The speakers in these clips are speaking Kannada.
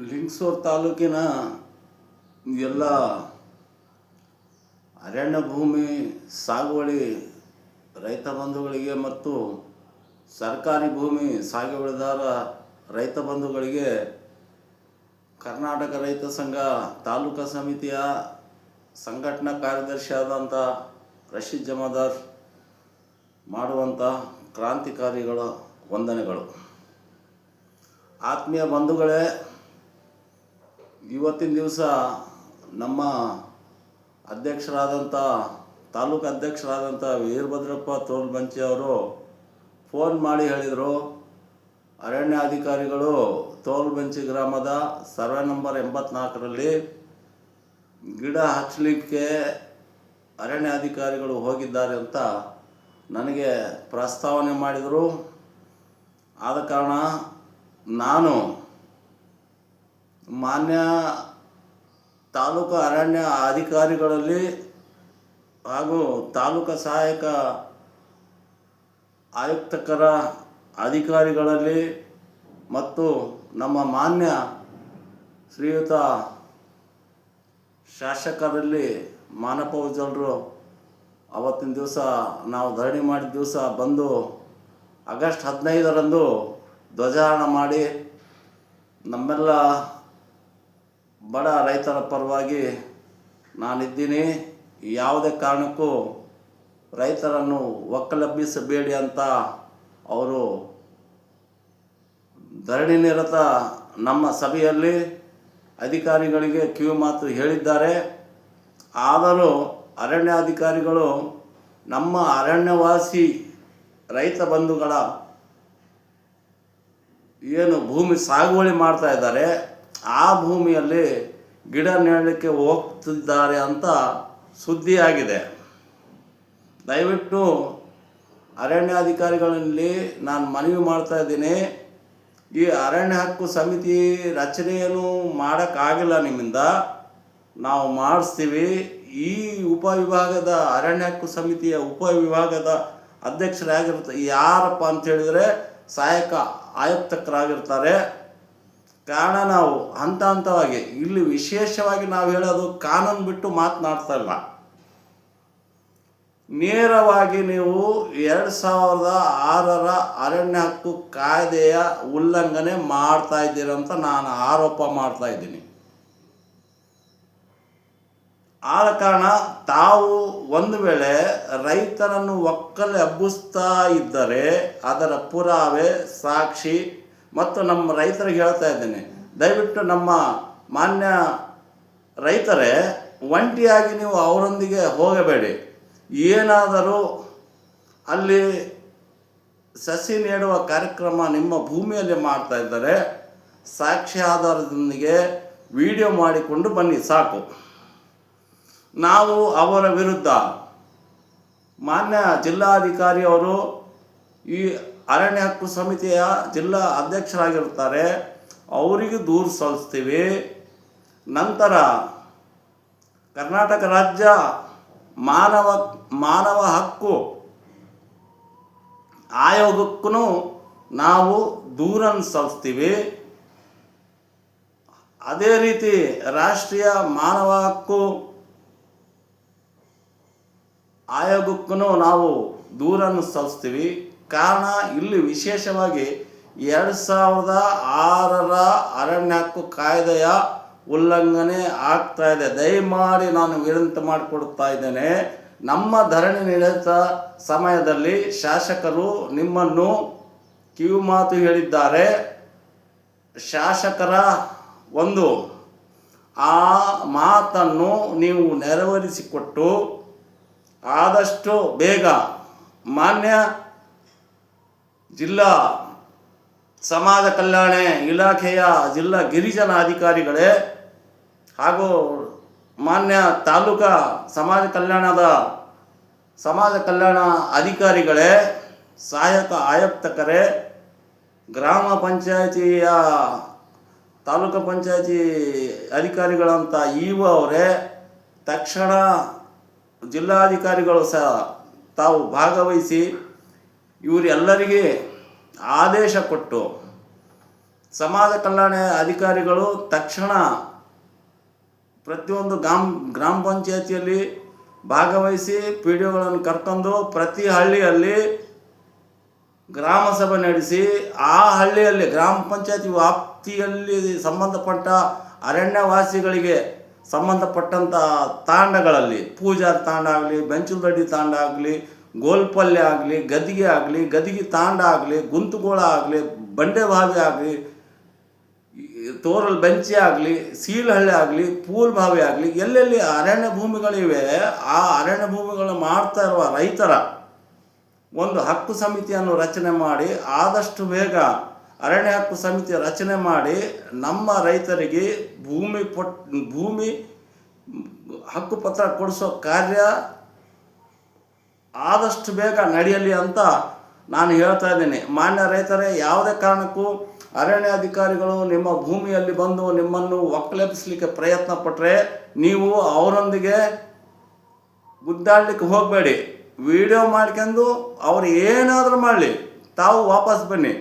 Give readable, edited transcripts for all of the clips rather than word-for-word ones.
ಲಿಂಗಸೂರು ತಾಲೂಕಿನ ಎಲ್ಲ ಅರಣ್ಯ ಭೂಮಿ ಸಾಗುವಳಿ ರೈತ ಬಂಧುಗಳಿಗೆ ಮತ್ತು ಸರ್ಕಾರಿ ಭೂಮಿ ಸಾಗುವಳಿದಾರ ರೈತ ಬಂಧುಗಳಿಗೆ ಕರ್ನಾಟಕ ರೈತ ಸಂಘ ತಾಲೂಕಾ ಸಮಿತಿಯ ಸಂಘಟನಾ ಕಾರ್ಯದರ್ಶಿಯಾದಂಥ ರಶೀದ್ ಜಮಾದಾರ್ ಮಾಡುವಂಥ ಕ್ರಾಂತಿಕಾರಿಗಳ ವಂದನೆಗಳು. ಆತ್ಮೀಯ ಬಂಧುಗಳೇ, ಇವತ್ತಿನ ದಿವಸ ನಮ್ಮ ಅಧ್ಯಕ್ಷರಾದಂಥ ತಾಲೂಕು ಅಧ್ಯಕ್ಷರಾದಂಥ ವೀರಭದ್ರಪ್ಪ ತೋಲ್ಬಂಚಿ ಅವರು ಫೋನ್ ಮಾಡಿ ಹೇಳಿದರು, ಅರಣ್ಯಾಧಿಕಾರಿಗಳು ತೋಲ್ಬಂಚಿ ಗ್ರಾಮದ ಸರ್ವೆ ನಂಬರ್ 84ರಲ್ಲಿ ಗಿಡ ಹಚ್ಚಲಿಕ್ಕೆ ಅರಣ್ಯಾಧಿಕಾರಿಗಳು ಹೋಗಿದ್ದಾರೆ ಅಂತ ನನಗೆ ಪ್ರಸ್ತಾವನೆ ಮಾಡಿದರು. ಆದ ಕಾರಣ ನಾನು ಮಾನ್ಯ ತಾಲೂಕು ಅರಣ್ಯ ಅಧಿಕಾರಿಗಳಲ್ಲಿ ಹಾಗೂ ತಾಲೂಕು ಸಹಾಯಕ ಆಯುಕ್ತರ ಅಧಿಕಾರಿಗಳಲ್ಲಿ ಮತ್ತು ನಮ್ಮ ಮಾನ್ಯ ಶ್ರೀಯುತ ಶಾಸಕರಲ್ಲಿ ಮಾನಪ್ಪ ಉಜ್ಜಲರು ಅವತ್ತಿನ ದಿವಸ ನಾವು ಧರಣಿ ಮಾಡಿದ ದಿವಸ ಬಂದು ಆಗಸ್ಟ್ 15ರಂದು ಧ್ವಜಾರೋಹಣ ಮಾಡಿ ನಮ್ಮೆಲ್ಲ ಬಡ ರೈತರ ಪರವಾಗಿ ನಾನಿದ್ದೀನಿ, ಯಾವುದೇ ಕಾರಣಕ್ಕೂ ರೈತರನ್ನು ಒಕ್ಕಲೆಬ್ಬಿಸಬೇಡಿ ಅಂತ ಅವರು ಧರಣಿ ನಿರತ ನಮ್ಮ ಸಭೆಯಲ್ಲಿ ಅಧಿಕಾರಿಗಳಿಗೆ ಕಿವಿ ಮಾತು ಹೇಳಿದ್ದಾರೆ. ಆದರೂ ಅರಣ್ಯಾಧಿಕಾರಿಗಳು ನಮ್ಮ ಅರಣ್ಯವಾಸಿ ರೈತ ಬಂಧುಗಳ ಏನು ಭೂಮಿ ಸಾಗುವಳಿ ಮಾಡ್ತಾ ಇದ್ದಾರೆ ಆ ಭೂಮಿಯಲ್ಲಿ ಗಿಡ ನೆಡಲಿಕ್ಕೆ ಹೋಗ್ತಿದ್ದಾರೆ ಅಂತ ಸುದ್ದಿಯಾಗಿದೆ. ದಯವಿಟ್ಟು ಅರಣ್ಯಾಧಿಕಾರಿಗಳಲ್ಲಿ ನಾನು ಮನವಿ ಮಾಡ್ತಾ ಇದ್ದೀನಿ, ಈ ಅರಣ್ಯ ಹಕ್ಕು ಸಮಿತಿ ರಚನೆಯನ್ನು ಮಾಡೋಕ್ಕಾಗಿಲ್ಲ, ನಿಮ್ಮಿಂದ ನಾವು ಮಾಡಿಸ್ತೀವಿ. ಈ ಉಪವಿಭಾಗದ ಅರಣ್ಯ ಹಕ್ಕು ಸಮಿತಿಯ ಉಪವಿಭಾಗದ ಅಧ್ಯಕ್ಷರಾಗಿರ್ತಾರೆ ಯಾರಪ್ಪ ಅಂತ ಹೇಳಿದರೆ ಸಹಾಯಕ ಆಯುಕ್ತರಾಗಿರ್ತಾರೆ. ಕಾರಣ ನಾವು ಹಂತ ಹಂತವಾಗಿ ಇಲ್ಲಿ ವಿಶೇಷವಾಗಿ ನಾವು ಹೇಳೋದು ಕಾನೂನು ಬಿಟ್ಟು ಮಾತನಾಡ್ತಾ ಇಲ್ಲ. ನೇರವಾಗಿ ನೀವು 2006ರ ಅರಣ್ಯ ಹಕ್ಕು ಕಾಯ್ದೆಯ ಉಲ್ಲಂಘನೆ ಮಾಡ್ತಾ ಇದ್ದೀರಂತ ನಾನು ಆರೋಪ ಮಾಡ್ತಾ ಇದ್ದೀನಿ. ಆದ ಕಾರಣ ತಾವು ಒಂದು ವೇಳೆ ರೈತರನ್ನು ಒಕ್ಕಲೆ ಹಬ್ಬಿಸ್ತಾ ಇದ್ದರೆ ಅದರ ಪುರಾವೆ ಸಾಕ್ಷಿ ಮತ್ತು ನಮ್ಮ ರೈತರಿಗೆ ಹೇಳ್ತಾ ಇದ್ದೇನೆ, ದಯವಿಟ್ಟು ನಮ್ಮ ಮಾನ್ಯ ರೈತರೇ ಒಂಟಿಯಾಗಿ ನೀವು ಅವರೊಂದಿಗೆ ಹೋಗಬೇಡಿ. ಏನಾದರೂ ಅಲ್ಲಿ ಸಸಿ ನೆಡುವ ಕಾರ್ಯಕ್ರಮ ನಿಮ್ಮ ಭೂಮಿಯಲ್ಲಿ ಮಾಡ್ತಾ ಇದ್ದರೆ ಸಾಕ್ಷಿ ಆಧಾರದೊಂದಿಗೆ ವಿಡಿಯೋ ಮಾಡಿಕೊಂಡು ಬನ್ನಿ, ಸಾಕು. ನಾವು ಅವರ ವಿರುದ್ಧ ಮಾನ್ಯ ಜಿಲ್ಲಾಧಿಕಾರಿಯವರು ಈ ಅರಣ್ಯ ಹಕ್ಕು ಸಮಿತಿಯ ಜಿಲ್ಲಾ ಅಧ್ಯಕ್ಷರಾಗಿರ್ತಾರೆ, ಅವರಿಗೆ ದೂರು ಸಲ್ಲಿಸ್ತೀವಿ. ನಂತರ ಕರ್ನಾಟಕ ರಾಜ್ಯ ಮಾನವ ಹಕ್ಕು ಆಯೋಗಕ್ಕೂ ನಾವು ದೂರನ್ನು ಸಲ್ಲಿಸ್ತೀವಿ. ಅದೇ ರೀತಿ ರಾಷ್ಟ್ರೀಯ ಮಾನವ ಹಕ್ಕು ಆಯೋಗಕ್ಕೂ ನಾವು ದೂರನ್ನು ಸಲ್ಲಿಸ್ತೀವಿ. ಕಾರಣ ಇಲ್ಲಿ ವಿಶೇಷವಾಗಿ 2006ರ ಅರಣ್ಯ ಹಕ್ಕು ಕಾಯ್ದೆಯ ಉಲ್ಲಂಘನೆ ಆಗ್ತಾ ಇದೆ. ದಯಮಾಡಿ ನಾನು ವಿನಂತಿ ಮಾಡಿಕೊಡ್ತಾ ಇದ್ದೇನೆ, ನಮ್ಮ ಧರಣಿ ನಿರತ ಸಮಯದಲ್ಲಿ ಶಾಸಕರು ನಿಮ್ಮನ್ನು ಕಿವಿ ಮಾತು ಹೇಳಿದ್ದಾರೆ. ಶಾಸಕರ ಒಂದು ಆ ಮಾತನ್ನು ನೀವು ನೆರವೇರಿಸಿಕೊಟ್ಟು ಆದಷ್ಟು ಬೇಗ ಮಾನ್ಯ ಜಿಲ್ಲಾ ಸಮಾಜ ಕಲ್ಯಾಣ ಇಲಾಖೆಯ ಜಿಲ್ಲಾ ಗಿರಿಜನ ಅಧಿಕಾರಿಗಳೇ ಹಾಗೂ ಮಾನ್ಯ ತಾಲೂಕಾ ಸಮಾಜ ಕಲ್ಯಾಣ ಅಧಿಕಾರಿಗಳೇ, ಸಹಾಯಕ ಆಯುಕ್ತರೇ, ಗ್ರಾಮ ಪಂಚಾಯಿತಿಯ ತಾಲೂಕು ಪಂಚಾಯಿತಿ ಅಧಿಕಾರಿಗಳಂತ ಇಒ ಅವರೇ, ತಕ್ಷಣ ಜಿಲ್ಲಾಧಿಕಾರಿಗಳು ಸಹ ತಾವು ಭಾಗವಹಿಸಿ ಇವರೆಲ್ಲರಿಗೆ ಆದೇಶ ಕೊಟ್ಟು ಸಮಾಜ ಕಲ್ಯಾಣ ಅಧಿಕಾರಿಗಳು ತಕ್ಷಣ ಪ್ರತಿಯೊಂದು ಗ್ರಾಮ ಪಂಚಾಯತಿಯಲ್ಲಿ ಭಾಗವಹಿಸಿ ಪಿ ಡಿ ಒಗಳನ್ನು ಕರ್ಕೊಂಡು ಪ್ರತಿ ಹಳ್ಳಿಯಲ್ಲಿ ಗ್ರಾಮ ಸಭೆ ನಡೆಸಿ ಆ ಹಳ್ಳಿಯಲ್ಲಿ ಗ್ರಾಮ ಪಂಚಾಯತಿ ವ್ಯಾಪ್ತಿಯಲ್ಲಿ ಸಂಬಂಧಪಟ್ಟ ಅರಣ್ಯವಾಸಿಗಳಿಗೆ ಸಂಬಂಧಪಟ್ಟಂಥ ತಾಂಡಗಳಲ್ಲಿ ಪೂಜಾರ್ ತಾಂಡ ಆಗಲಿ, ಬೆಂಚುಲದಡ್ಡಿ ತಾಂಡ ಆಗಲಿ, ಗೋಲ್ಪಲ್ಯ ಆಗಲಿ, ಗದಿಗೆ ತಾಂಡ ಆಗಲಿ, ಗುಂತುಗೋಳ ಆಗಲಿ, ಬಂಡೆಬಾವಿ ಆಗಲಿ, ತೋರಲ್ ಬೆಂಚಿ ಆಗಲಿ, ಸೀಲಹಳ್ಳಿ ಆಗಲಿ, ಪೂಲ್ ಬಾವಿ ಆಗಲಿ, ಎಲ್ಲೆಲ್ಲಿ ಅರಣ್ಯ ಭೂಮಿಗಳಿವೆ ಆ ಅರಣ್ಯ ಭೂಮಿಗಳನ್ನ ಮಾಡ್ತಾ ಇರುವ ರೈತರ ಒಂದು ಹಕ್ಕು ಸಮಿತಿಯನ್ನು ರಚನೆ ಮಾಡಿ ಆದಷ್ಟು ಬೇಗ ಅರಣ್ಯ ಹಕ್ಕು ಸಮಿತಿ ರಚನೆ ಮಾಡಿ ನಮ್ಮ ರೈತರಿಗೆ ಭೂಮಿ ಹಕ್ಕುಪತ್ರ ಕೊಡಿಸೋ ಕಾರ್ಯ ಆದಷ್ಟು ಬೇಗ ನಡೆಯಲಿ ಅಂತ ನಾನು ಹೇಳ್ತಾ ಇದ್ದೀನಿ. ಮಾನ್ಯ ರೈತರೇ, ಯಾವುದೇ ಕಾರಣಕ್ಕೂ ಅರಣ್ಯ ಅಧಿಕಾರಿಗಳು ನಿಮ್ಮ ಭೂಮಿಯಲ್ಲಿ ಬಂದು ನಿಮ್ಮನ್ನು ಒಕ್ಕಲೆಬ್ಬಿಸಲಿಕ್ಕೆ ಪ್ರಯತ್ನ ಪಟ್ಟರೆ ನೀವು ಅವರೊಂದಿಗೆ ಗುದ್ದಾಡಲಿಕ್ಕೆ ಹೋಗಬೇಡಿ. ವಿಡಿಯೋ ಮಾಡ್ಕೊಂಡು ಅವ್ರು ಏನಾದರೂ ಮಾಡಲಿ, ತಾವು ವಾಪಸ್ ಬನ್ನಿ.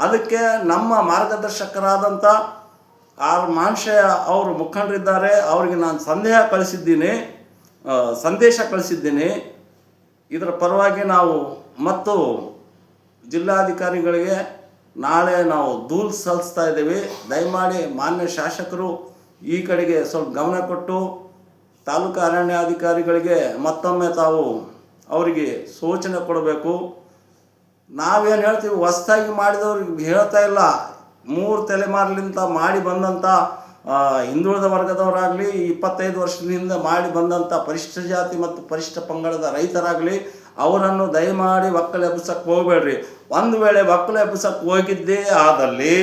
ಅದಕ್ಕೆ ನಮ್ಮ ಮಾರ್ಗದರ್ಶಕರಾದಂಥ ಮಾನ್ಶಯ ಅವರು ಮುಖಂಡರಿದ್ದಾರೆ, ಅವರಿಗೆ ನಾನು ಸಂದೇಶ ಕಳಿಸಿದ್ದೀನಿ. ಇದರ ಪರವಾಗಿ ನಾವು ಮತ್ತು ಜಿಲ್ಲಾಧಿಕಾರಿಗಳಿಗೆ ನಾಳೆ ನಾವು ದೂರು ಸಲ್ಲಿಸ್ತಾ ಇದ್ದೀವಿ. ದಯಮಾಡಿ ಮಾನ್ಯ ಶಾಸಕರು ಈ ಕಡೆಗೆ ಸ್ವಲ್ಪ ಗಮನ ಕೊಟ್ಟು ತಾಲೂಕು ಅರಣ್ಯಾಧಿಕಾರಿಗಳಿಗೆ ಮತ್ತೊಮ್ಮೆ ತಾವು ಅವರಿಗೆ ಸೂಚನೆ ಕೊಡಬೇಕು. ನಾವೇನು ಹೇಳ್ತೀವಿ, ಹೊಸ್ದಾಗಿ ಮಾಡಿದವ್ರಿಗೆ ಹೇಳ್ತಾ ಇಲ್ಲ. 3 ತಲೆಮಾರಿನಿಂದ ಮಾಡಿ ಬಂದಂಥ ಹಿಂದುಳಿದ ವರ್ಗದವರಾಗಲಿ, 25 ವರ್ಷದಿಂದ ಮಾಡಿ ಬಂದಂಥ ಪರಿಶಿಷ್ಟ ಜಾತಿ ಮತ್ತು ಪರಿಶಿಷ್ಟ ಪಂಗಡದ ರೈತರಾಗಲಿ, ಅವರನ್ನು ದಯಮಾಡಿ ಒಕ್ಕಲೆಬ್ಬಿಸಕ್ಕೆ ಹೋಗಬೇಡ್ರಿ. ಒಂದು ವೇಳೆ ಒಕ್ಕಲೆಬ್ಬಿಸಕ್ಕೆ ಹೋಗಿದ್ದೇ ಆದಲ್ಲಿ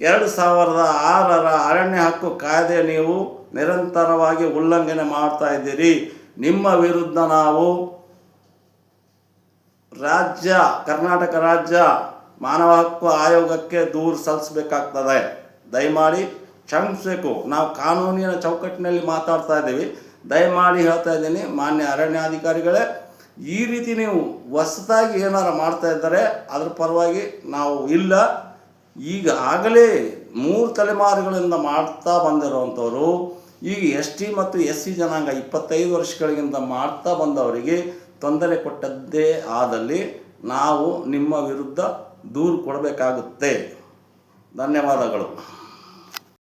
2006ರ ಅರಣ್ಯ ಹಕ್ಕು ಕಾಯ್ದೆ ನೀವು ನಿರಂತರವಾಗಿ ಉಲ್ಲಂಘನೆ ಮಾಡ್ತಾ ಇದ್ದೀರಿ. ನಿಮ್ಮ ವಿರುದ್ಧ ನಾವು ಕರ್ನಾಟಕ ರಾಜ್ಯ ಮಾನವ ಹಕ್ಕು ಆಯೋಗಕ್ಕೆ ದೂರು ಸಲ್ಲಿಸಬೇಕಾಗ್ತದೆ. ದಯಮಾಡಿ ಕ್ಷಮಿಸಬೇಕು. ನಾವು ಕಾನೂನಿನ ಚೌಕಟ್ಟಿನಲ್ಲಿ ಮಾತಾಡ್ತಾ ಇದ್ದೀವಿ. ದಯಮಾಡಿ ಹೇಳ್ತಾ ಇದ್ದೀನಿ, ಮಾನ್ಯ ಅರಣ್ಯಾಧಿಕಾರಿಗಳೇ, ಈ ರೀತಿ ನೀವು ಹೊಸದಾಗಿ ಏನಾರು ಮಾಡ್ತಾ ಇದ್ದರೆ ಅದ್ರ ಪರವಾಗಿ ನಾವು ಇಲ್ಲ. ಆಗಲೇ 3 ತಲೆಮಾರುಗಳಿಂದ ಮಾಡ್ತಾ ಬಂದಿರುವಂಥವರು ಈಗ ST ಮತ್ತು SC ಜನಾಂಗ 25 ವರ್ಷಗಳಿಗಿಂತ ಮಾಡ್ತಾ ಬಂದವರಿಗೆ ತೊಂದರೆ ಕೊಟ್ಟದ್ದೇ ಆದಲ್ಲಿ ನಾವು ನಿಮ್ಮ ವಿರುದ್ಧ ದೂರು ಕೊಡಬೇಕಾಗುತ್ತೆ. ಧನ್ಯವಾದಗಳು.